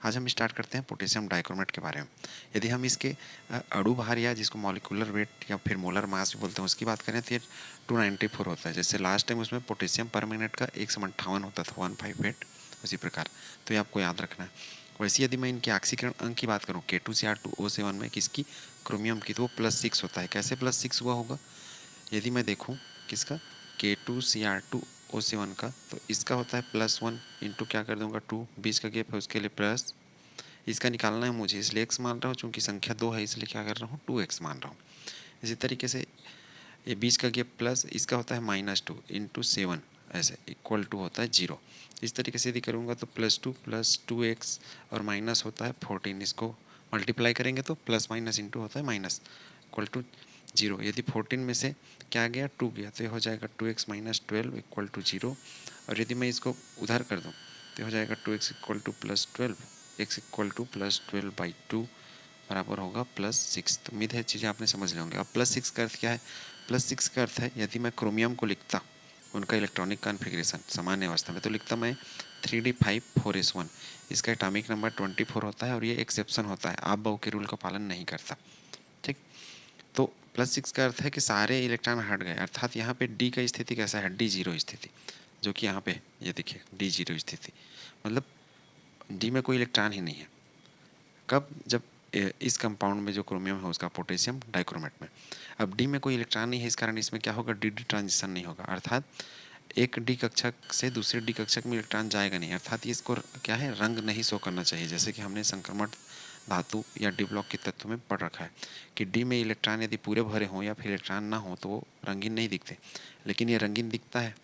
आज हम स्टार्ट करते हैं पोटेशियम डाइक्रोमेट के बारे में। यदि हम इसके अणु भार या जिसको मॉलिक्यूलर वेट या फिर मोलर मास भी बोलते हैं उसकी बात करें तो ये 294 होता है। जैसे लास्ट टाइम उसमें पोटेशियम पर मिनट का 158 होता था 158, उसी प्रकार तो ये आपको याद रखना है। वैसे यदि मैं इनके ऑक्सीकरण अंक की बात करूँ K2Cr2O7 में किसकी, क्रोमियम की, तो वो +6 होता है। कैसे +6 हुआ होगा, यदि मैं देखूँ किसका K2Cr2O7 का, तो इसका होता है +1 इंटू क्या कर दूंगा 2, बीच का गैप है उसके लिए प्लस, इसका निकालना है मुझे इसलिए x मान रहा हूँ, चूंकि संख्या 2 है इसलिए क्या कर रहा हूँ 2x मान रहा हूँ। इसी तरीके से ये बीच का गैप प्लस, इसका होता है -2 इंटू 7, ऐसे इक्वल टू होता है 0। इस तरीके से यदि करूँगा तो +2 + 2x और माइनस होता है 14, इसको मल्टीप्लाई करेंगे तो प्लस माइनस इंटू होता है माइनस इक्वल टू 0। यदि 14 में से क्या गया 2 गया तो ये हो जाएगा 2x - 12 इक्वल टू 0। और यदि मैं इसको उधर कर दूँ तो हो जाएगा 2x equal to +12, x equal to +12/2 बराबर होगा +6। तो उम्मीद है चीज़ें आपने समझ ली होंगी। अब +6 का अर्थ क्या है, +6 का अर्थ है यदि मैं क्रोमियम को लिखता उनका इलेक्ट्रॉनिक कॉन्फ़िगरेशन सामान्य अवस्था में तो लिखता मैं 3d5 4s1, इसका एटॉमिक नंबर 24 होता है और ये एक्सेप्शन होता है, आप बाउ के रूल का पालन नहीं करता। ठीक, तो +6 का अर्थ है कि सारे इलेक्ट्रॉन हट गए, अर्थात यहाँ पे डी का स्थिति कैसा है, D0 स्थिति, जो कि यहाँ पे ये देखिए D0 स्थिति, मतलब डी में कोई इलेक्ट्रॉन ही नहीं है। कब, जब इस कंपाउंड में जो क्रोमियम है उसका पोटेशियम डाइक्रोमेट में। अब डी में कोई इलेक्ट्रॉन नहीं है, इस कारण इसमें क्या होगा, डी ट्रांजिशन नहीं होगा, अर्थात एक डी कक्षक से दूसरे डी कक्षक में इलेक्ट्रॉन जाएगा नहीं, अर्थात ये इसको क्या है, रंग नहीं शो करना चाहिए। जैसे कि हमने संक्रमण धातु या डी ब्लॉक के तत्व में पढ़ रखा है कि डी में इलेक्ट्रॉन यदि पूरे भरे हों या फिर इलेक्ट्रॉन ना हो तो वो रंगीन नहीं दिखते, लेकिन ये रंगीन दिखता है।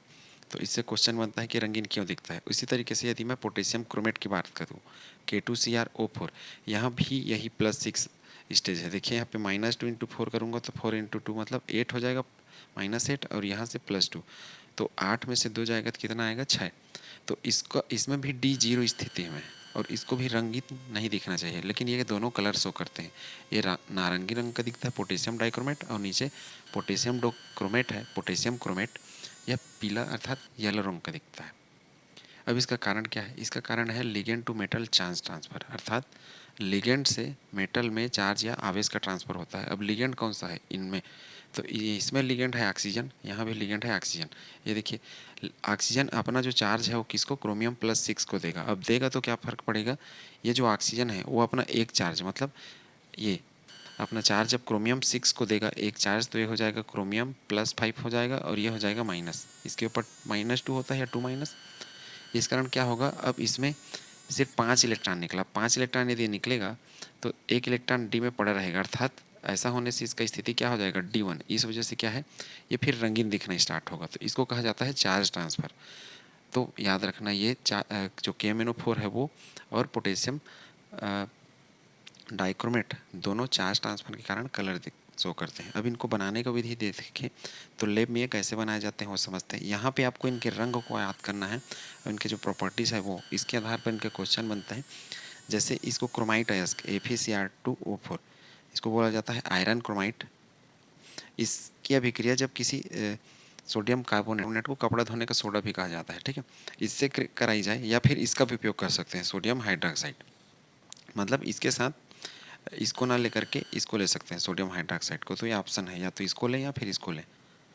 तो इससे क्वेश्चन बनता है कि रंगीन क्यों दिखता है। उसी तरीके से यदि मैं पोटेशियम क्रोमेट की बात करूँ K2Cr O4, यहाँ भी यही +6 स्टेज है। देखिए यहाँ पे -2 इंटू 4 करूँगा तो 4 इंटू 2 मतलब 8 हो जाएगा, -8 और यहाँ से +2, तो 8 में से 2 जाएगा तो कितना आएगा 6। तो इसका इसमें भी D0 स्थिति में और इसको भी रंगीन नहीं दिखना चाहिए, लेकिन ये दोनों कलर शो करते हैं। ये नारंगी रंग का दिखता है पोटेशियम डाइक्रोमेट और नीचे पोटेशियम डोक्रोमेट है, पोटेशियम क्रोमेट, यह पीला अर्थात येलो रंग का दिखता है। अब इसका कारण क्या है, इसका कारण है ligand to metal charge transfer, अर्थात लिगेंड से मेटल में चार्ज या आवेश का ट्रांसफ़र होता है। अब लिगेंड कौन सा है इनमें, तो इसमें लिगेंड है ऑक्सीजन, यहाँ भी लिगेंड है ऑक्सीजन। ये देखिए ऑक्सीजन अपना जो चार्ज है वो किसको, क्रोमियम +6 को देगा। अब देगा तो क्या फ़र्क पड़ेगा, ये जो ऑक्सीजन है वो अपना एक चार्ज, मतलब ये अपना चार्ज जब क्रोमियम 6 को देगा एक चार्ज, तो ये हो जाएगा क्रोमियम +5 हो जाएगा और ये हो जाएगा माइनस, इसके ऊपर -2 होता है या 2 माइनस। इस कारण क्या होगा, अब इसमें सिर्फ 5 इलेक्ट्रॉन निकला, 5 इलेक्ट्रॉन यदि निकलेगा तो एक इलेक्ट्रॉन डी में पड़ा रहेगा, अर्थात ऐसा होने से इसका स्थिति क्या हो जाएगा D1। इस वजह से क्या है, ये फिर रंगीन दिखना स्टार्ट होगा, तो इसको कहा जाता है चार्ज ट्रांसफ़र। तो याद रखना ये जो KMnO4 है वो और पोटेशियम डाइक्रोमेट दोनों चार्ज ट्रांसफर के कारण कलर शो करते हैं। अब इनको बनाने का विधि देखें तो लैब में ये कैसे बनाए जाते हैं वो समझते हैं। यहाँ पे आपको इनके रंग को याद करना है और इनके जो प्रॉपर्टीज़ है वो, इसके आधार पर इनके क्वेश्चन बनते हैं। जैसे इसको क्रोमाइट अयस्क FeCr2O4, इसको बोला जाता है आयरन क्रोमाइट। इसकी अभिक्रिया जब किसी सोडियम कार्बोनेट को कपड़ा धोने का सोडा भी कहा जाता है, ठीक है, इससे कराई जाए, या फिर इसका भी उपयोग कर सकते हैं सोडियम हाइड्रोक्साइड, मतलब इसके साथ इसको ना लेकर के इसको ले सकते हैं सोडियम हाइड्रोक्साइड को। तो ये ऑप्शन है, या तो इसको लें या फिर इसको लें,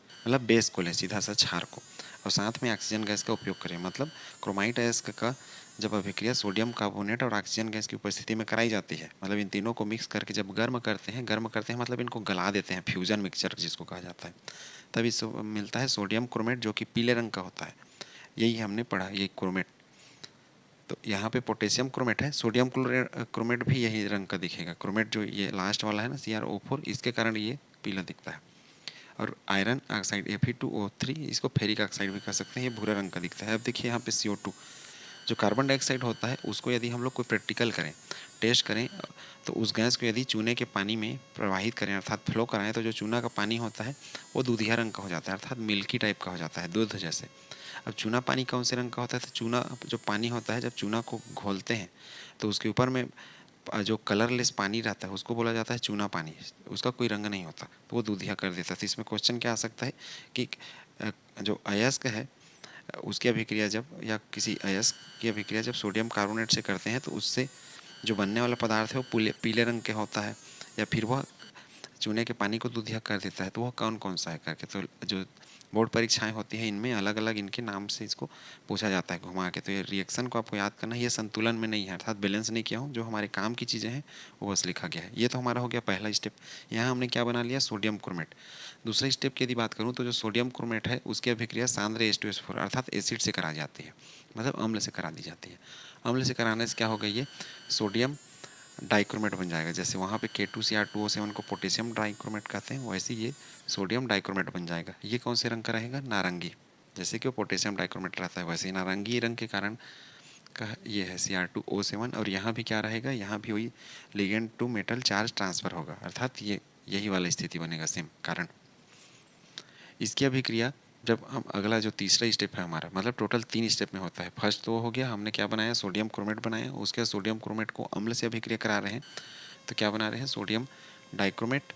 मतलब बेस को लें सीधा सा क्षार को, और साथ में ऑक्सीजन गैस का उपयोग करें। मतलब क्रोमाइट अयस्क का जब अभिक्रिया सोडियम कार्बोनेट और ऑक्सीजन गैस की उपस्थिति में कराई जाती है, मतलब इन तीनों को मिक्स करके जब गर्म करते हैं मतलब इनको गला देते हैं, फ्यूजन मिक्सचर जिसको कहा जाता है, तब इससे मिलता है सोडियम क्रोमेट जो कि पीले रंग का होता है। यही हमने पढ़ा, ये क्रोमेट। तो यहाँ पे पोटेशियम क्रोमेट है, सोडियम क्रोमेट भी यही रंग का दिखेगा। क्रोमेट जो ये लास्ट वाला है ना CrO4, इसके कारण ये पीला दिखता है। और आयरन ऑक्साइड Fe2O3, इसको फेरिक ऑक्साइड भी कह सकते हैं, ये भूरा रंग का दिखता है। अब देखिए यहाँ पे CO2 जो कार्बन डाइऑक्साइड होता है, उसको यदि हम लोग कोई प्रैक्टिकल करें, टेस्ट करें, तो उस गैस को यदि चूने के पानी में प्रवाहित करें अर्थात फ्लो कराएं, तो जो चूना का पानी होता है वो दूधिया रंग का हो जाता है, अर्थात मिल्की टाइप का हो जाता है, दूध जैसे। अब चूना पानी कौन से रंग का होता है, तो चूना जो पानी होता है जब चूना को घोलते हैं तो उसके ऊपर में जो कलरलेस पानी रहता है उसको बोला जाता है चूना पानी, उसका कोई रंग नहीं होता, तो वो दूधिया कर देता है। तो इसमें क्वेश्चन क्या आ सकता है कि जो अयस्क है उसकी अभिक्रिया जब, या किसी अयस्क की अभिक्रिया जब सोडियम कार्बोनेट से करते हैं तो उससे जो बनने वाला पदार्थ है वो पीले रंग के होता है, या फिर वह चूने के पानी को दूधिया कर देता है। तो वह कौन कौन सा है करके, तो जो बोर्ड परीक्षाएं होती हैं इनमें अलग अलग इनके नाम से इसको पूछा जाता है घुमा के। तो ये रिएक्शन को आपको याद करना है, ये संतुलन में नहीं है, अर्थात बैलेंस नहीं किया हूँ, जो हमारे काम की चीज़ें हैं वो बस लिखा गया है। ये तो हमारा हो गया पहला स्टेप। यहाँ हमने क्या बना लिया, सोडियम क्रोमेट। दूसरे स्टेप की यदि बात करूँ तो जो सोडियम क्रोमेट है उसकी अभिक्रिया सांद्र H2SO4 अर्थात एसिड से कराई जाती है, मतलब अम्ल से करा दी जाती है। अम्ल से कराने से क्या होगा, ये सोडियम डाइक्रोमेट बन जाएगा। जैसे वहाँ पे K2Cr2O7 को पोटेशियम डाइक्रोमेट कहते हैं, वैसे ये सोडियम डाइक्रोमेट बन जाएगा। ये कौन से रंग का रहेगा, नारंगी। जैसे कि वो पोटेशियम डाइक्रोमेट रहता है वैसे ही नारंगी रंग के कारण का ये है Cr2O7। और यहाँ भी क्या रहेगा, यहाँ भी वही ligand to metal charge transfer होगा, अर्थात ये यही वाला स्थिति बनेगा सेम कारण। इसकी अभिक्रिया जब हम अगला जो तीसरा स्टेप है हमारा, मतलब टोटल 3 स्टेप में होता है। फर्स्ट तो हो गया, हमने क्या बनाया, सोडियम क्रोमेट बनाया। उसके बाद सोडियम क्रोमेट को अम्ल से अभिक्रिया करा रहे हैं, तो क्या बना रहे हैं, सोडियम डाइक्रोमेट।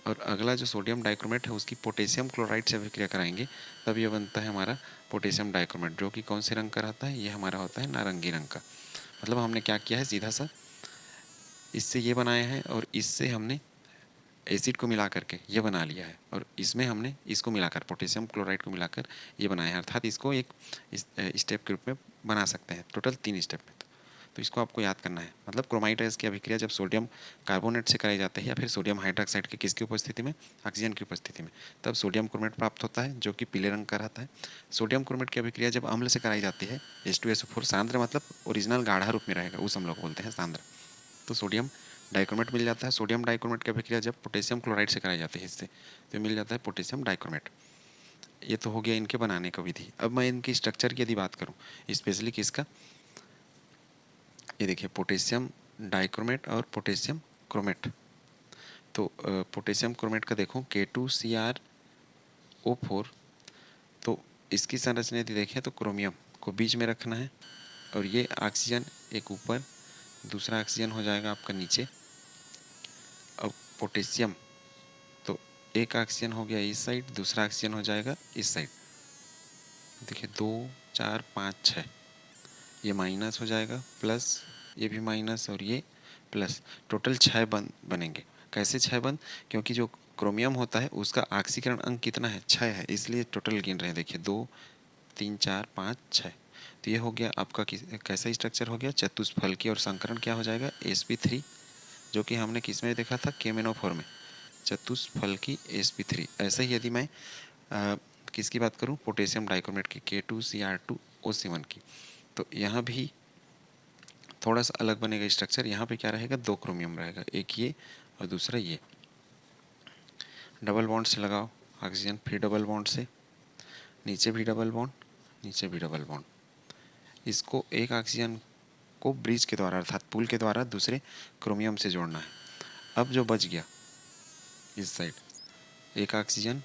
और अगला जो सोडियम डाइक्रोमेट है उसकी पोटेशियम क्लोराइड से अभिक्रिया कराएंगे, तब ये बनता है हमारा पोटेशियम डाइक्रोमेट, जो कि कौन से रंग का रहता है, ये हमारा होता है नारंगी रंग का। मतलब हमने क्या किया है, सीधा सा इससे ये बनाया है और इससे हमने एसिड को मिला करके ये बना लिया है, और इसमें हमने इसको मिलाकर पोटेशियम क्लोराइड को मिलाकर ये बनाया है, अर्थात इसको एक स्टेप के रूप में बना सकते हैं, टोटल 3 स्टेप में। तो इसको आपको याद करना है। मतलब क्रोमाइट गैस की अभिक्रिया जब सोडियम कार्बोनेट से कराई जाती है या फिर सोडियम हाइड्रोक्साइड की किसकी उपस्थिति में, ऑक्सीजन की उपस्थिति में, तब सोडियम क्रोमेट प्राप्त होता है जो कि पीले रंग का रहता है। सोडियम क्रोमेट की अभिक्रिया जब अम्ल से कराई जाती है H2SO4 सांद्र, मतलब ओरिजिनल गाढ़ा रूप में रहेगा, उस हम लोग बोलते हैं सांद्र, तो सोडियम डाइक्रोमेट मिल जाता है। सोडियम डाइक्रोमेट की अभिक्रिया जब पोटेशियम क्लोराइड से कराई जाती है इससे, तो मिल जाता है पोटेशियम डाइक्रोमेट। ये तो हो गया इनके बनाने का विधि। अब मैं इनकी स्ट्रक्चर की यदि बात करूँ, स्पेशली किसका, ये देखिए पोटेशियम डाइक्रोमेट और पोटेशियम क्रोमेट। तो पोटेशियम क्रोमेट का देखो K2Cr O4, तो इसकी संरचना यदि देखें तो क्रोमियम को बीच में रखना है, और ये ऑक्सीजन एक ऊपर, दूसरा ऑक्सीजन हो जाएगा आपका नीचे। अब पोटेशियम, तो एक ऑक्सीजन हो गया इस साइड, दूसरा ऑक्सीजन हो जाएगा इस साइड। देखिए 2 4 5 6, ये माइनस हो जाएगा, प्लस ये भी माइनस और ये प्लस, टोटल 6 बनेंगे। कैसे 6 बंद, क्योंकि जो क्रोमियम होता है उसका ऑक्सीकरण अंक कितना है, 6 है, इसलिए टोटल गिन रहे हैं। देखिए 2 3 4 5 6, तो ये हो गया आपका कैसा स्ट्रक्चर हो गया, चतुष्फलकी। और संकरण क्या हो जाएगा, Sp3, जो कि हमने किस में देखा था, KMnO4 में, चतुष्फलकी Sp3। ऐसे ही यदि मैं किसकी बात करूं, पोटेशियम डाइक्रोमेट की, K2Cr2O7 की, तो यहाँ भी थोड़ा सा अलग बनेगा स्ट्रक्चर। यहाँ पे क्या रहेगा, 2 क्रोमियम रहेगा, एक ये और दूसरा ये। डबल बॉन्ड से लगाओ ऑक्सीजन, फिर डबल बॉन्ड से नीचे भी डबल बॉन्ड, नीचे भी डबल बॉन्ड। इसको एक ऑक्सीजन को ब्रिज के द्वारा अर्थात पुल के द्वारा दूसरे क्रोमियम से जोड़ना है। अब जो बच गया इस साइड एक ऑक्सीजन,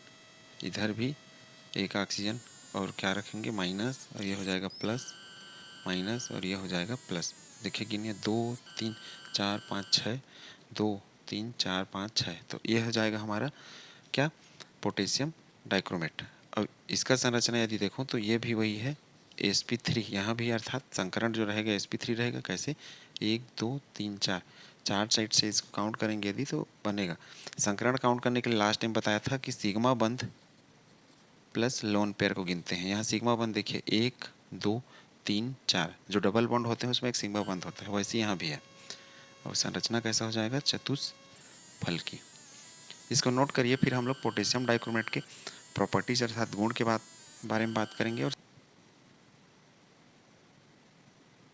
इधर भी एक ऑक्सीजन, और क्या रखेंगे, माइनस, और ये हो जाएगा प्लस, माइनस, और ये हो जाएगा प्लस। देखिए गिनिए 2 3 4 5 6, 2 3 4 5 6, तो ये हो जाएगा हमारा क्या, पोटेशियम डाइक्रोमेट। अब इसका संरचना यदि देखो तो ये भी वही है, Sp3, यहाँ भी अर्थात संकरण जो रहेगा Sp3 रहेगा। कैसे, 1 2 3 4, 4 साइड से इसको काउंट करेंगे यदि तो बनेगा। संकरण काउंट करने के लिए लास्ट टाइम बताया था कि सिग्मा बंध प्लस लोन पेयर को गिनते हैं। यहाँ सिग्मा बंध देखिए 1 2 3 4, जो डबल बॉन्ड होते हैं उसमें एक सिग्मा बंध होता है, वैसे यहाँ भी है। और संरचना कैसा हो जाएगा, चतुष्फलकी। इसको नोट करिए। फिर हम लोग पोटेशियम डाइक्रोमेट के प्रॉपर्टीज अर्थात गुण के बारे में बात करेंगे। और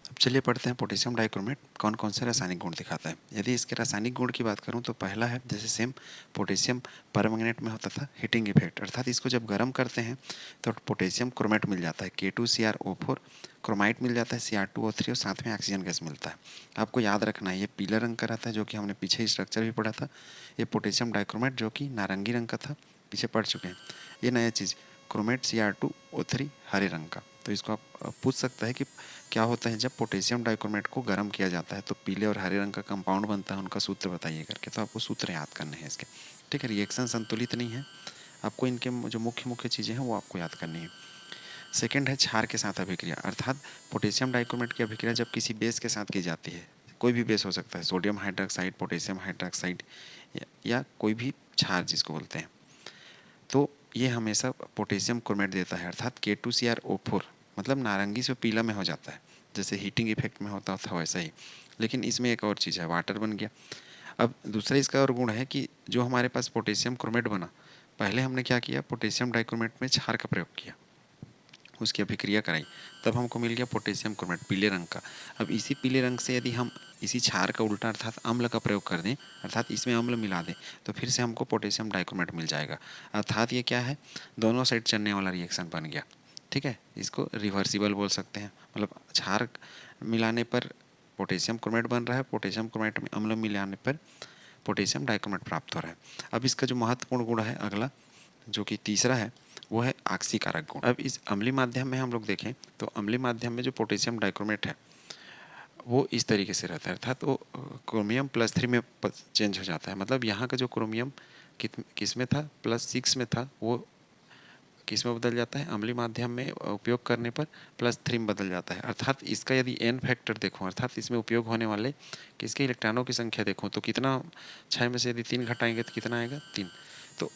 अब चलिए पढ़ते हैं पोटेशियम डाइक्रोमेट कौन कौन से रासायनिक गुण दिखाता है। यदि इसके रासायनिक गुण की बात करूं तो पहला है, जैसे सेम पोटेशियम परमैंगनेट में होता था, हीटिंग इफेक्ट, अर्थात इसको जब गर्म करते हैं तो पोटेशियम क्रोमेट मिल जाता है, K2Cr O4, क्रोमाइट मिल जाता है Cr2O3, और साथ में ऑक्सीजन गैस मिलता है। आपको याद रखना है ये पीला रंग का रहता है, जो कि हमने पीछे स्ट्रक्चर भी पढ़ा था। ये पोटेशियम डाइक्रोमेट जो कि नारंगी रंग का था, पीछे पढ़ चुके हैं। ये नया चीज़ क्रोमेट Cr2O3 हरे रंग का। तो इसको आप पूछ सकता है कि क्या होता है जब पोटेशियम डाइक्रोमेट को गर्म किया जाता है तो पीले और हरे रंग का कंपाउंड बनता है, उनका सूत्र बताइए करके। तो आपको सूत्र याद करने हैं इसके, ठीक है। रिएक्शन संतुलित नहीं है, आपको इनके जो मुख्य मुख्य चीज़ें हैं वो आपको याद करनी है। सेकेंड है क्षार के साथ अभिक्रिया, अर्थात पोटेशियम डाइक्रोमेट की अभिक्रिया जब किसी बेस के साथ की जाती है, कोई भी बेस हो सकता है, सोडियम हाइड्रोक्साइड, पोटेशियम हाइड्रोक्साइड या कोई भी क्षार जिसको बोलते हैं, तो ये हमेशा पोटेशियम क्रोमेट देता है, अर्थात K2CrO4, मतलब नारंगी से पीला में हो जाता है, जैसे हीटिंग इफेक्ट में होता था वैसा ही। लेकिन इसमें एक और चीज़ है, वाटर बन गया। अब दूसरा इसका और गुण है कि जो हमारे पास पोटेशियम क्रोमेट बना, पहले हमने क्या किया, पोटेशियम डाइक्रोमेट में क्षार का प्रयोग किया, उसकी अभिक्रिया कराई, तब हमको मिल गया पोटेशियम क्रोमेट पीले रंग का। अब इसी पीले रंग से यदि हम इसी क्षार का उल्टा अर्थात अम्ल का प्रयोग कर दें, अर्थात इसमें अम्ल मिला दें, तो फिर से हमको पोटेशियम डाइक्रोमेट मिल जाएगा। अर्थात ये क्या है, दोनों साइड चलने वाला रिएक्शन बन गया। ठीक है, इसको रिवर्सिबल बोल सकते हैं, मतलब क्षार मिलाने पर पोटेशियम क्रोमेट बन रहा है, पोटेशियम क्रोमेट में अम्ल मिलाने पर पोटेशियम डाइक्रोमेट प्राप्त हो रहा है। अब इसका जो महत्वपूर्ण गुण है अगला, जो कि तीसरा है, वो है ऑक्सीकारक गुण। अब इस अम्लीय माध्यम में हम लोग देखें तो अम्लीय माध्यम में जो पोटेशियम डाइक्रोमेट है वो इस तरीके से रहता है, अर्थात वो क्रोमियम +3 में चेंज हो जाता है। मतलब यहाँ का जो क्रोमियम किस में था, +6 में था, वो किस में बदल जाता है, अम्लीय माध्यम में उपयोग करने पर +3 में बदल जाता है। अर्थात इसका यदि n फैक्टर देखूँ, अर्थात इसमें उपयोग होने वाले किसके इलेक्ट्रॉनों की संख्या देखूँ, तो कितना, 6 में से यदि 3 घटाएंगे तो कितना आएगा, 3। तो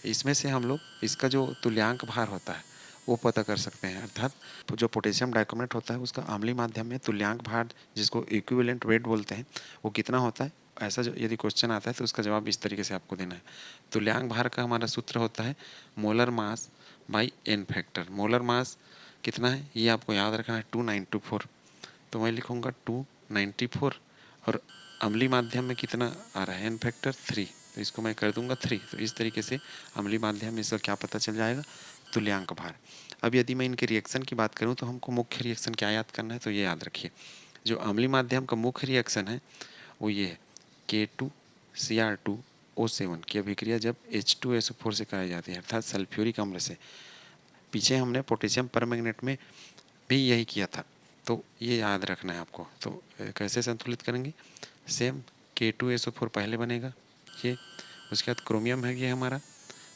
इसमें से हम लोग इसका जो तुल्यांक भार होता है वो पता कर सकते हैं, अर्थात जो पोटेशियम डाइक्रोमेट होता है उसका अम्लीय माध्यम में तुल्यांक भार, जिसको इक्विवेलेंट वेट बोलते हैं, वो कितना होता है। ऐसा जो यदि क्वेश्चन आता है तो उसका जवाब इस तरीके से आपको देना है। तुल्यांक भार का हमारा सूत्र होता है molar mass by n factor. Molar mass कितना है ये आपको याद रखना है, 294। तो मैं लिखूँगा 294, और अम्लीय माध्यम में कितना आ रहा है, n फैक्टर 3, तो इसको मैं कर दूंगा 3। तो इस तरीके से अम्लीय माध्यम में इसका क्या पता चल जाएगा, तुल्यांक भार। अब यदि मैं इनके रिएक्शन की बात करूं तो हमको मुख्य रिएक्शन क्या याद करना है, तो ये याद रखिए, जो अम्लीय माध्यम का मुख्य रिएक्शन है वो ये है, K2Cr2O7 की अभिक्रिया जब H2SO4 से कराई जाती है, अर्थात सल्फ्यूरिक अम्ल से। पीछे हमने पोटेशियम परमैंगनेट में भी यही किया था, तो ये याद रखना है आपको। तो कैसे संतुलित करेंगे, सेम K2SO4 पहले बनेगा ये, उसके बाद क्रोमियम है ये हमारा,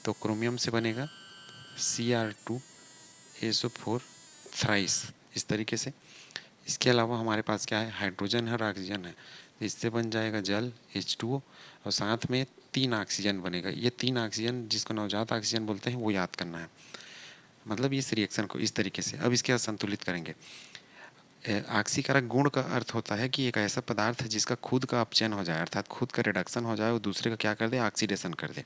तो क्रोमियम से बनेगा Cr2SO4 थ्राइस, इस तरीके से। इसके अलावा हमारे पास क्या है, हाइड्रोजन है और ऑक्सीजन है, तो इससे बन जाएगा जल H2O, और साथ में 3 ऑक्सीजन बनेगा। ये 3 ऑक्सीजन जिसको नवजात ऑक्सीजन बोलते हैं वो याद करना है, मतलब इस रिएक्शन को इस तरीके से। अब इसके बाद संतुलित करेंगे। ऑक्सीकारक गुण का अर्थ होता है कि एक ऐसा पदार्थ है जिसका खुद का अपचयन हो जाए, अर्थात खुद का रिडक्शन हो जाए और दूसरे का क्या कर दे, ऑक्सीडेशन कर दे,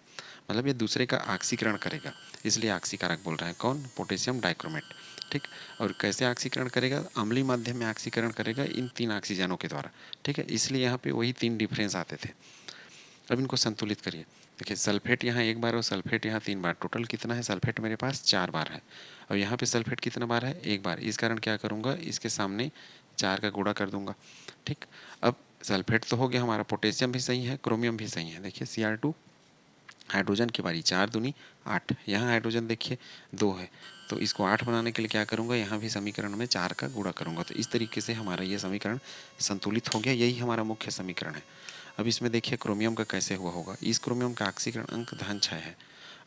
मतलब ये दूसरे का ऑक्सीकरण करेगा, इसलिए ऑक्सीकारक बोल रहे हैं। कौन, पोटेशियम डाइक्रोमेट। ठीक, और कैसे ऑक्सीकरण करेगा, अम्लीय माध्यम में ऑक्सीकरण करेगा इन 3 ऑक्सीजनों के द्वारा। ठीक है, इसलिए यहाँ पे वही 3 डिफरेंस आते थे। अब इनको संतुलित करिए। देखिए सल्फेट यहाँ 1 बार और सल्फेट यहाँ 3 बार, टोटल कितना है, सल्फेट मेरे पास 4 बार है, और यहाँ पे सल्फेट कितना बार है, 1 बार। इस कारण क्या करूँगा, इसके सामने 4 का गुणा कर दूंगा। ठीक, अब सल्फेट तो हो गया हमारा, पोटेशियम भी सही है, क्रोमियम भी सही है। देखिए Cr2, हाइड्रोजन की बारी, 4 दूनी 8, यहाँ हाइड्रोजन देखिए 2 है, तो इसको 8 बनाने के लिए क्या करूँगा, यहाँ भी समीकरण में 4 का गुणा करूँगा। तो इस तरीके से हमारा ये समीकरण संतुलित हो गया, यही हमारा मुख्य समीकरण है। अब इसमें देखिए क्रोमियम का कैसे हुआ होगा, इस क्रोमियम का ऑक्सीकरण अंक -6 है,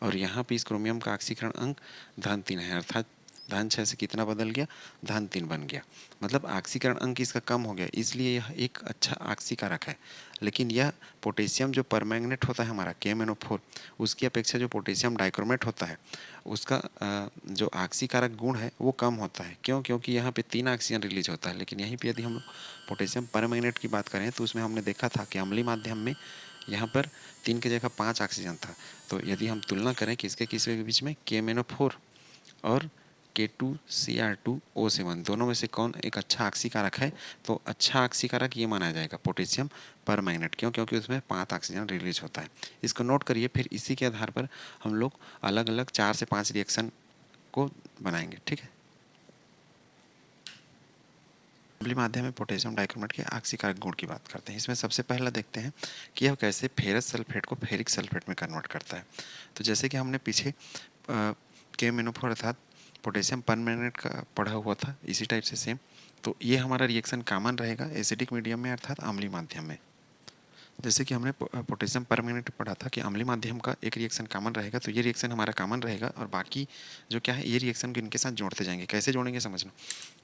और यहाँ पे इस क्रोमियम का ऑक्सीकरण अंक -3 है, अर्थात -6 से कितना बदल गया, -3 बन गया, मतलब ऑक्सीकरण अंक इसका कम हो गया, इसलिए यह एक अच्छा ऑक्सीकारक है। लेकिन यह पोटेशियम जो परमैंगनेट होता है हमारा KMnO4, उसकी अपेक्षा जो पोटेशियम डाइक्रोमेट होता है उसका जो ऑक्सीकारक गुण है वो कम होता है। क्यों, क्योंकि यहाँ पे 3 ऑक्सीजन रिलीज होता है, लेकिन यहीं पे यदि हम पोटेशियम परमैंगनेट की बात करें तो उसमें हमने देखा था कि अम्लीय माध्यम में यहाँ पर 3 की जगह 5 ऑक्सीजन था। तो यदि हम तुलना करें किसके किसके बीच में, KMnO4 और K2Cr2O7, दोनों में से कौन एक अच्छा ऑक्सीकारक है, तो अच्छा ऑक्सीकारक ये माना जाएगा पोटेशियम परमैंगनेट। क्यों, क्योंकि उसमें 5 ऑक्सीजन रिलीज होता है। इसको नोट करिए, फिर इसी के आधार पर हम लोग अलग अलग 4 से 5 रिएक्शन को बनाएंगे। ठीक है, अम्लीय माध्यम में पोटेशियम डाइक्रोमेट के ऑक्सीकारक गुण की बात करते हैं। इसमें सबसे पहला देखते हैं कि यह कैसे फेरस सल्फेट को फेरिक सल्फेट में कन्वर्ट करता है। तो जैसे कि हमने पीछे KMnO4 अर्थात पोटेशियम परमैंगनेट का पढ़ा हुआ था, इसी टाइप से सेम। तो ये हमारा रिएक्शन कॉमन रहेगा एसिडिक मीडियम में, अर्थात अम्लीय माध्यम में। जैसे कि हमने पोटेशियम परमैंगनेट पढ़ा था कि अम्लीय माध्यम का एक रिएक्शन कॉमन रहेगा, तो ये रिएक्शन हमारा कॉमन रहेगा और बाकी जो क्या है ये रिएक्शन इनके साथ जोड़ते जाएंगे। कैसे जोड़ेंगे समझना।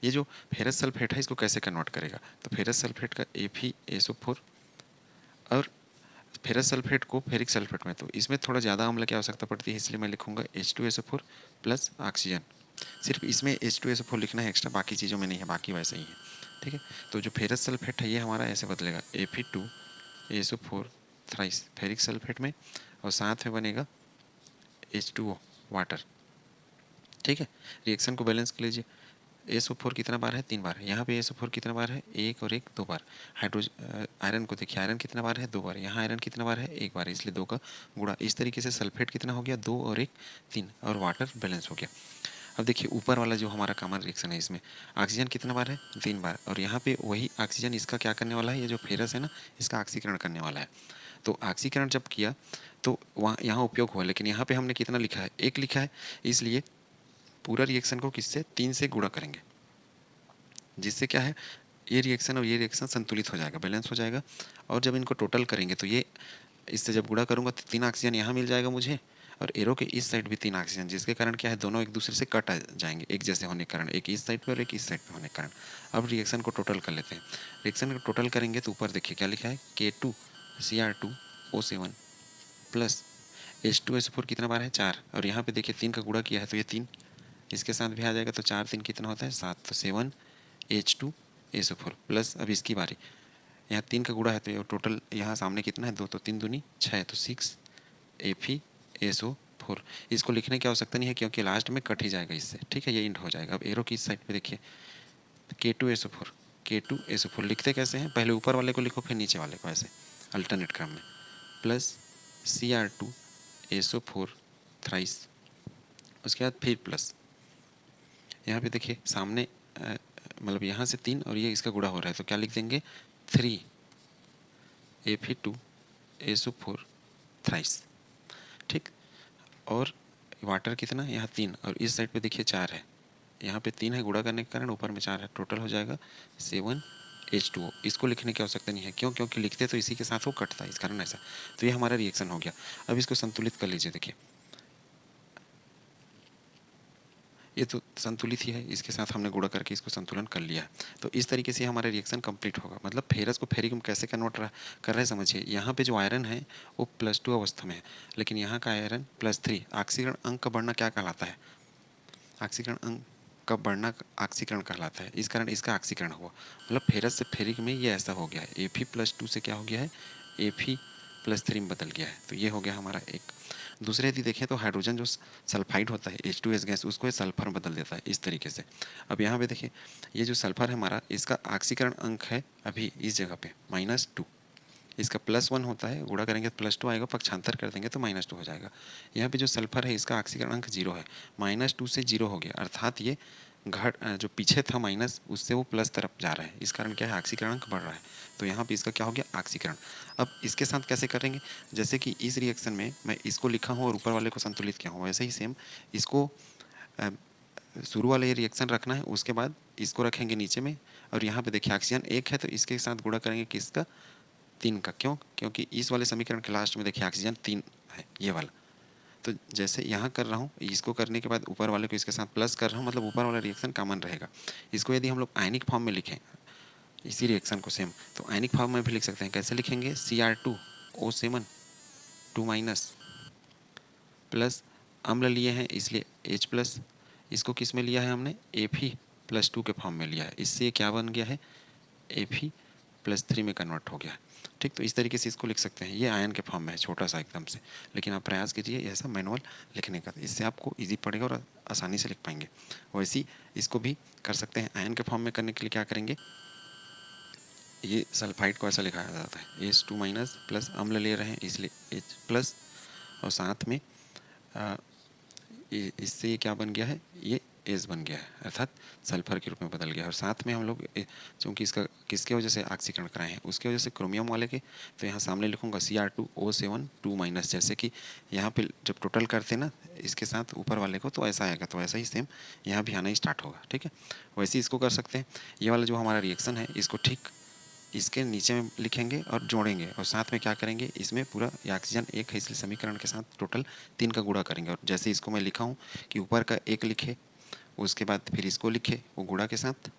ये जो फेरस सल्फेट है इसको कैसे कन्वर्ट करेगा, तो फेरस सल्फेट का FeSO4 और फेरस सल्फेट को फेरिक सल्फेट में, तो इसमें थोड़ा ज़्यादा अम्ल की आवश्यकता पड़ती है, इसलिए मैं लिखूंगा H2SO4 प्लस ऑक्सीजन। सिर्फ इसमें H2SO4 लिखना है एक्स्ट्रा, बाकी चीज़ों में नहीं है, बाकी वैसे ही है। ठीक है, तो जो फेरस सल्फेट है ये हमारा ऐसे बदलेगा Fe2SO4 थ्राइस फेरिक सल्फेट में, और साथ में बनेगा H2O वाटर। ठीक है, रिएक्शन को बैलेंस कर लीजिए। SO4 कितना बार है, 3 बार है। यहाँ पे SO4 कितना बार है, 1 और 1 2 बार। हाइड्रोजन आयरन को देखिए, आयरन कितना बार है, 2 बार। यहाँ आयरन कितना बार है, 1 बार, इसलिए 2 का गुणा। इस तरीके से सल्फेट कितना हो गया, 2 और 1 3, और वाटर बैलेंस हो गया। अब देखिए ऊपर वाला जो हमारा कॉमन रिएक्शन है इसमें ऑक्सीजन कितना बार है, 3 बार, और यहाँ पे वही ऑक्सीजन इसका क्या करने वाला है, ये जो फेरस है ना इसका ऑक्सीकरण करने वाला है। तो ऑक्सीकरण जब किया तो वहाँ यहाँ उपयोग हुआ, लेकिन यहाँ पे हमने कितना लिखा है, 1 लिखा है, इसलिए पूरा रिएक्शन को किससे, 3 से गुणा करेंगे, जिससे क्या है ये रिएक्शन और ये रिएक्शन संतुलित हो जाएगा, बैलेंस हो जाएगा। और जब इनको टोटल करेंगे तो ये इससे जब गुणा करूँगा तो 3 ऑक्सीजन यहाँ मिल जाएगा मुझे, और एरो के इस साइड भी 3 ऑक्सीजन, जिसके कारण क्या है दोनों एक दूसरे से कट आ जाएंगे एक जैसे होने के कारण, एक इस साइड पे और एक इस साइड पे होने के कारण। अब रिएक्शन को टोटल कर लेते हैं। रिएक्शन को टोटल करेंगे तो ऊपर देखिए क्या लिखा है, K2Cr2O7 प्लस H2SO4 कितना बार है, 4, और यहाँ पे देखिए 3 का गुणा किया है तो ये 3 इसके साथ भी आ जाएगा, तो 4 3 कितना होता है, 7, तो 7H2SO4 प्लस अब इसकी बारी, यहाँ 3 का गुणा है तो ये टोटल यहाँ सामने कितना है, 2, तो 3 दूनी 6, तो 6FeSO4। इसको लिखने की आवश्यकता नहीं है क्योंकि लास्ट में कट ही जाएगा इससे। ठीक है, ये इंड हो जाएगा। अब एरो की इस साइड पे देखिए K2SO4 लिखते कैसे हैं, पहले ऊपर वाले को लिखो फिर नीचे वाले को, ऐसे अल्टरनेट क्रम में, प्लस Cr2SO4 थ्राइस, उसके बाद फिर प्लस, यहाँ पे देखिए सामने मतलब यहाँ से 3 और ये इसका गुणा हो रहा है तो क्या लिख देंगे, 3Fe2SO4 थ्राइस। ठीक, और वाटर कितना, यहाँ 3, और इस साइड पे देखिए 4 है, यहाँ पे 3 है गुणा करने के कारण, ऊपर में 4 है, टोटल हो जाएगा 7H2O। इसको लिखने की आवश्यकता नहीं है, क्यों, क्योंकि लिखते तो इसी के साथ वो कटता है, इस कारण ऐसा। तो ये हमारा रिएक्शन हो गया। अब इसको संतुलित कर लीजिए, देखिए ये तो संतुलित ही है, इसके साथ हमने गुणा करके इसको संतुलन कर लिया है। तो इस तरीके से हमारा रिएक्शन कंप्लीट होगा। मतलब फेरस को फेरिक में कैसे कन्वर्ट कर रहे हैं समझिए। यहाँ पे जो आयरन है वो +2 अवस्था में है, लेकिन यहाँ का आयरन +3। ऑक्सीकरण अंक का बढ़ना क्या कहलाता है, ऑक्सीकरण अंक का बढ़ना ऑक्सीकरण कहलाता है, इस कारण इसका ऑक्सीकरण हुआ। मतलब फेरस से फेरिक में ये ऐसा हो गया है, Fe+2 से क्या हो गया है, Fe+3 में बदल गया है। तो ये हो गया हमारा एक। दूसरे यदि देखें तो हाइड्रोजन जो सल्फाइड होता है H2S गैस, उसको ये सल्फर में बदल देता है इस तरीके से। अब यहाँ पे देखिए ये जो सल्फर है हमारा, इसका ऑक्सीकरण अंक है अभी इस जगह पे -2, इसका +1 होता है, गुणा करेंगे तो +2 आएगा, पक्षांतर कर देंगे तो -2 हो जाएगा। यहाँ पे जो सल्फर है इसका ऑक्सीकरण अंक 0 है, -2 से 0 हो गया, अर्थात ये घट जो पीछे था माइनस उससे वो प्लस तरफ जा रहा है, इस कारण क्या है ऑक्सीकरण अंक बढ़ रहा है। तो यहाँ पे इसका क्या हो गया, ऑक्सीकरण। अब इसके साथ कैसे करेंगे, जैसे कि इस रिएक्शन में मैं इसको लिखा हूँ और ऊपर वाले को संतुलित किया हूँ, वैसे ही सेम इसको शुरू वाला ये रिएक्शन रखना है, उसके बाद इसको रखेंगे नीचे में, और यहाँ पे देखिए ऑक्सीजन 1 है तो इसके साथ गुणा करेंगे किसका, 3 का। क्यों, क्योंकि इस वाले समीकरण के लास्ट में देखिए ऑक्सीजन 3 है ये वाला। तो जैसे यहाँ कर रहा हूँ, इसको करने के बाद ऊपर वाले को इसके साथ प्लस कर रहा हूँ, मतलब ऊपर वाला रिएक्शन कॉमन रहेगा। इसको यदि हम लोग आयनिक फॉर्म में लिखें इसी रिएक्शन को सेम, तो आयनिक फॉर्म में भी लिख सकते हैं। कैसे लिखेंगे, Cr2O7 2- प्लस अम्ल लिए हैं इसलिए H+, इसको किस में लिया है हमने, Fe+2 के फॉर्म में लिया है, इससे ये क्या बन गया है, Fe+3 में कन्वर्ट हो गया है। ठीक, तो इस तरीके से इसको लिख सकते हैं। ये आयन के फॉर्म में है छोटा सा एकदम से, लेकिन आप प्रयास कीजिए ऐसा मैनुअल लिखने का, इससे आपको इजी पड़ेगा और आसानी से लिख पाएंगे। वैसे इसको भी कर सकते हैं। आयन के फॉर्म में करने के लिए क्या करेंगे, ये सल्फाइड को ऐसा लिखा जाता है H2- प्लस अम्ल ले रहे हैं इसलिए H+, और साथ में इससे ये क्या बन गया है, ये एस बन गया है, अर्थात सल्फर के रूप में बदल गया है। और साथ में हम लोग चूँकि इसका किसके वजह से ऑक्सीकरण कराए हैं, उसके वजह से क्रोमियम वाले के, तो यहाँ सामने लिखूँगा Cr2O7 2-, जैसे कि यहाँ पे जब टोटल करते ना इसके साथ ऊपर वाले को तो ऐसा आएगा, तो ऐसा ही सेम यहाँ भी आना ही स्टार्ट होगा। ठीक है, वैसे इसको कर सकते हैं। ये वाला जो हमारा रिएक्शन है इसको ठीक इसके नीचे में लिखेंगे और जोड़ेंगे और साथ में क्या करेंगे, इसमें पूरा ये ऑक्सीजन एक है इसलिए समीकरण के साथ टोटल 3 का गुणा करेंगे। और जैसे इसको मैं लिखा हूँ कि ऊपर का एक लिखे, उसके बाद फिर इसको लिखे वो गुणा के साथ,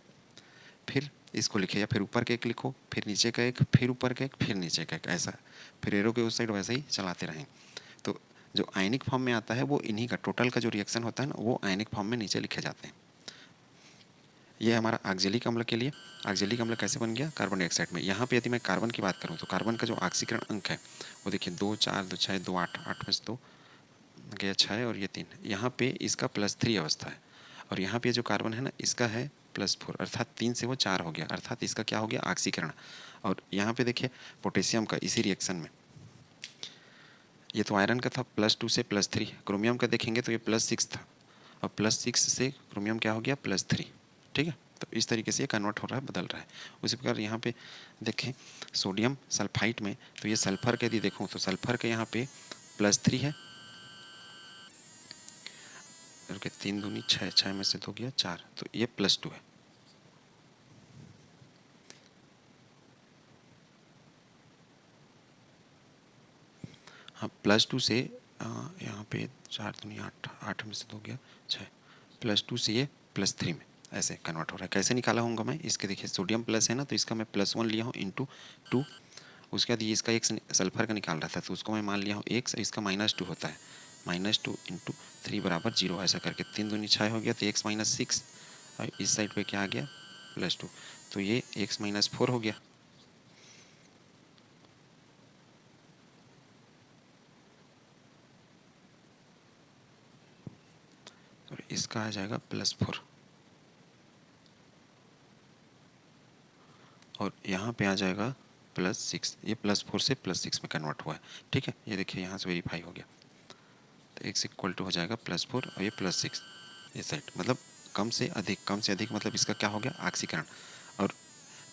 फिर इसको लिखे, या फिर ऊपर का एक लिखो, फिर नीचे का एक, फिर ऊपर का एक, फिर नीचे का एक, ऐसा फिर एरो के उस साइड वैसे ही चलाते रहें। तो जो आयनिक फॉर्म में आता है वो इन्हीं का टोटल का जो रिएक्शन होता है ना, वो आयनिक फॉर्म में नीचे लिखे जाते हैं। ये हमारा ऑक्जेलिक अम्ल के लिए। ऑक्जेलिक अम्ल कैसे बन गया, कार्बन डाइऑक्साइड में। यहाँ पे यदि मैं कार्बन की बात करूँ तो कार्बन का जो ऑक्सीकरण अंक है वो देखिए 2 4 2 6 2 8, 8 में से 2 गया 6 और ये 3। यहाँ पे इसका +3 अवस्था है और यहाँ पे जो कार्बन है ना इसका है +4, अर्थात 3 से वो 4 हो गया, अर्थात इसका क्या हो गया, ऑक्सीकरण। और यहाँ पे देखिए पोटेशियम का इसी रिएक्शन में, ये तो आयरन का था +2 से +3, क्रोमियम का देखेंगे तो ये +6 था और +6 से क्रोमियम क्या हो गया +3। ठीक है, तो इस तरीके से ये कन्वर्ट हो रहा है, बदल रहा है। उसी प्रकार यहाँ पे देखें सोडियम सल्फाइट में, तो ये सल्फर के यदि देखूँ तो सल्फर के यहाँ पे +3 है, 3 दूनी 6, 6 में से 2 गया 4, तो ये +2 है। हाँ +2 से यहाँ पे 4 दूनी 8, 8 में से 2 गया 6, +2 से ये +3 में ऐसे कन्वर्ट हो रहा है। कैसे निकाला होगा मैं, इसके देखिए सोडियम प्लस है ना, तो इसका मैं +1 लिया हूँ इंटू 2, उसके बाद ये इसका एक सल्फर का निकाल रहा था तो उसको मैं मान लिया हूँ x, इसका -2 होता है, -2 इंटू 3 बराबर 0, ऐसा करके 3 दूनी 6 हो गया, तो x -6 और इस साइड पे क्या आ गया +2, तो ये x -4 हो गया। और इसका आ जाएगा +4 और यहाँ पे आ जाएगा +6, ये +4 से +6 में कन्वर्ट हुआ है। ठीक है, ये देखिए यहाँ से वेरीफाई हो गया, तो x इक्वल टू हो जाएगा +4 और ये +6, ये साइड मतलब कम से अधिक, कम से अधिक मतलब इसका क्या हो गया ऑक्सीकरण। और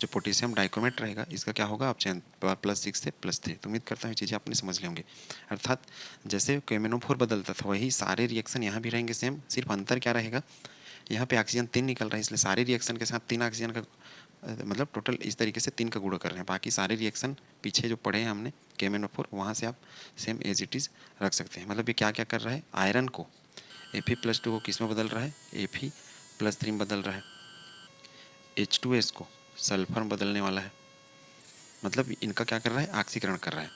जो पोटेशियम डाइक्रोमेट रहेगा इसका क्या होगा ऑप्शन +6 से +3। तो उम्मीद करता हूँ ये चीज़ें आपने समझ ली होंगी। अर्थात जैसे केमिनोफोर बदलता था वही सारे रिएक्शन यहाँ भी रहेंगे सेम, सिर्फ अंतर क्या रहेगा, यहाँ पे ऑक्सीजन 3 निकल रहा है इसलिए सारे रिएक्शन के साथ 3 ऑक्सीजन का मतलब टोटल इस तरीके से 3 का गुणा कर रहे हैं। बाकी सारे रिएक्शन पीछे जो पढ़े हैं हमने केमिनोफोर, वहाँ से आप सेम एज इट इज़ रख सकते हैं। मतलब ये क्या क्या कर रहा है, आयरन को Fe+2 को किस में बदल रहा है, Fe+3 में बदल रहा है, H2S को सल्फर में बदलने वाला है, मतलब इनका क्या कर रहा है ऑक्सीकरण कर रहा है।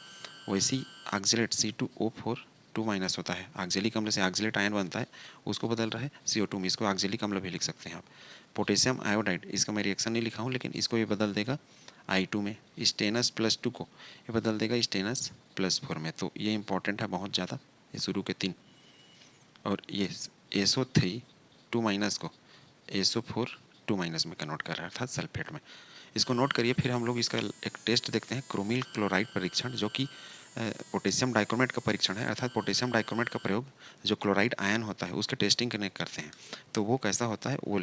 वैसे ही ऑक्जेलेट C2O4 2- होता है, ऑक्जेलिक अम्ल से ऑक्जेलेट आयन बनता है, उसको बदल रहा है CO2 में, इसको ऑक्जेलिक अम्ल भी लिख सकते हैं आप। पोटेशियम आयोडाइड, इसका मैं रिएक्शन नहीं लिखा हूँ लेकिन इसको ये बदल देगा I2 में। स्टेनस +2 को ये बदल देगा स्टेनस +4 में। तो ये इंपॉर्टेंट है बहुत ज़्यादा, ये शुरू के 3। और ये SO3 2- को SO4 2- में कन्वर्ट कर रहा है अर्थात सल्फेट में। इसको नोट करिए। फिर हम लोग इसका एक टेस्ट देखते हैं, क्रोमिल क्लोराइड परीक्षण, जो कि पोटेशियम डाइक्रोमेट का परीक्षण है, अर्थात पोटेशियम डाइक्रोमेट का प्रयोग जो क्लोराइड आयन होता है उसके टेस्टिंग करने करते हैं। तो वो कैसा होता है वो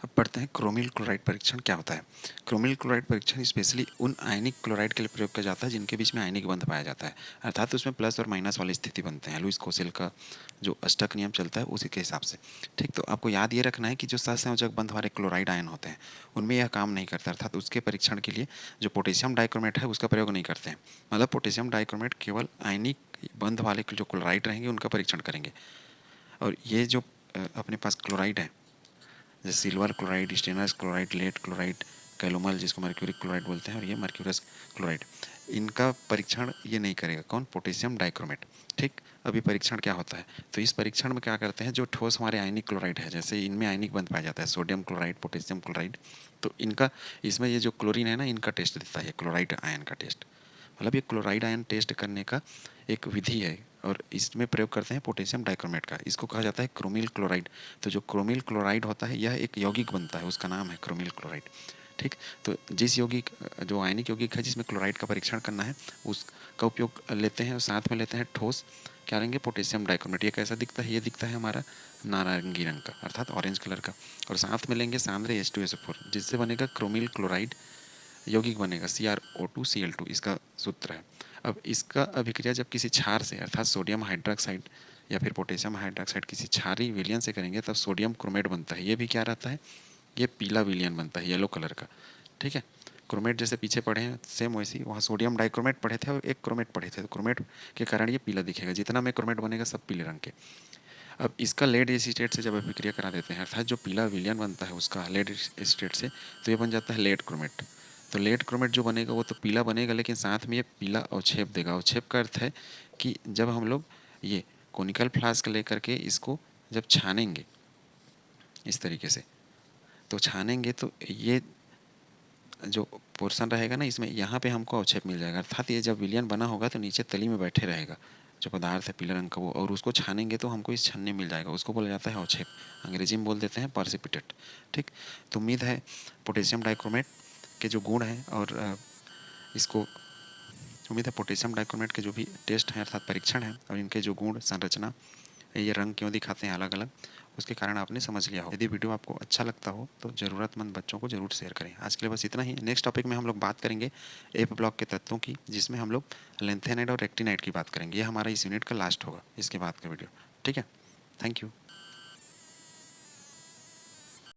अब पढ़ते हैं क्रोमिल क्लोराइड परीक्षण क्या होता है। क्रोमिल क्लोराइड परीक्षण स्पेशली उन आयनिक क्लोराइड के लिए प्रयोग किया जाता है जिनके बीच में आयनिक बंध पाया जाता है, अर्थात उसमें प्लस और माइनस वाली स्थिति बनते हैं। लुईस कोसेल का जो अष्टक नियम चलता है उसी के हिसाब से। ठीक, तो आपको याद ये रखना है कि जो सहसंयोजक बंध वाले क्लोराइड आयन होते हैं उनमें यह काम नहीं करता, अर्थात उसके परीक्षण के लिए जो पोटेशियम डाइक्रोमेट है उसका प्रयोग नहीं करते हैं। मतलब पोटेशियम डाइक्रोमेट केवल आयनिक बंध वाले जो क्लोराइड रहेंगे उनका परीक्षण करेंगे। और ये जो अपने पास क्लोराइड है जैसे silver chloride, stannous chloride, lead chloride, calomel जिसको मर्क्यूरिक क्लोराइड बोलते हैं, और ये मर्क्यूरस क्लोराइड, इनका परीक्षण ये नहीं करेगा कौन, पोटेशियम डाइक्रोमेट। ठीक, अभी परीक्षण क्या होता है, तो इस परीक्षण में क्या करते हैं, जो ठोस हमारे आयनिक क्लोराइड है जैसे इनमें आयनिक बंध पाया जाता है सोडियम क्लोराइड, पोटेशियम क्लोराइड, तो इनका इसमें ये जो क्लोरीन है ना इनका टेस्ट देता है, क्लोराइड आयन का टेस्ट। मतलब ये क्लोराइड आयन टेस्ट करने का एक विधि है और इसमें प्रयोग करते हैं पोटेशियम डाइक्रोमेट का। इसको कहा जाता है क्रोमिल क्लोराइड। तो जो क्रोमिल क्लोराइड होता है यह एक यौगिक बनता है, उसका नाम है क्रोमिल क्लोराइड। ठीक, तो जिस यौगिक जो आयनिक यौगिक है जिसमें क्लोराइड का परीक्षण करना है उसका उपयोग लेते हैं और साथ में लेते हैं ठोस क्या लेंगे, पोटेशियम डाइक्रोमेट। ये कैसा दिखता है, ये दिखता है हमारा नारंगी रंग का अर्थात ऑरेंज कलर का। और साथ में लेंगे सांद्र H2SO4 जिससे बनेगा क्रोमिल क्लोराइड यौगिक बनेगा CrO2Cl2, इसका सूत्र है। अब इसका अभिक्रिया जब किसी क्षार से अर्थात सोडियम हाइड्रोक्साइड या फिर पोटेशियम हाइड्रोक्साइड किसी क्षारी विलयन से करेंगे तब सोडियम क्रोमेट बनता है। ये भी क्या रहता है, ये पीला विलियन बनता है येलो कलर का। ठीक है, क्रोमेट जैसे पीछे पढ़े हैं सेम वैसी वहाँ सोडियम डाइक्रोमेट पढ़े थे और एक क्रोमेट पढ़े थे, तो क्रोमेट के कारण ये पीला दिखेगा। जितना में क्रोमेट बनेगा सब पीले रंग के। अब इसका लेड एसीटेट से जब अभिक्रिया करा देते हैं, अर्थात जो पीला विलियन बनता है उसका लेड एसीटेट से, तो ये बन जाता है लेड क्रोमेट। तो लेड क्रोमेट जो बनेगा वो तो पीला बनेगा, लेकिन साथ में ये पीला अवक्षेप देगा। अवक्षेप का अर्थ है कि जब हम लोग ये कोनिकल फ्लास्क लेकर के इसको जब छानेंगे इस तरीके से, तो छानेंगे तो ये जो पोर्शन रहेगा ना इसमें, यहाँ पे हमको अवक्षेप मिल जाएगा। अर्थात ये जब विलियन बना होगा तो नीचे तली में बैठे रहेगा जो पदार्थ है पीले रंग का वो, और उसको छानेंगे तो हमको इस छन्ने मिल जाएगा, उसको बोला जाता है अवक्षेप। अंग्रेजी में बोल देते हैं पार्सिपिटेट। ठीक, तो उम्मीद है पोटेशियम डाइक्रोमेट के जो गुण हैं और इसको उम्मीद है पोटेशियम डाइक्रोमेट के जो भी टेस्ट हैं अर्थात परीक्षण हैं और इनके जो गुण संरचना, ये रंग क्यों दिखाते हैं अलग अलग, उसके कारण आपने समझ लिया हो। यदि वीडियो आपको अच्छा लगता हो तो ज़रूरतमंद बच्चों को जरूर शेयर करें। आज के लिए बस इतना ही। नेक्स्ट टॉपिक में हम लोग बात करेंगे एप ब्लॉक के तत्वों की, जिसमें हम लोग लेंथेनाइड और रेक्टिनाइड की बात करेंगे। ये हमारा इस यूनिट का लास्ट होगा, इसके बाद का वीडियो। ठीक है, थैंक यू।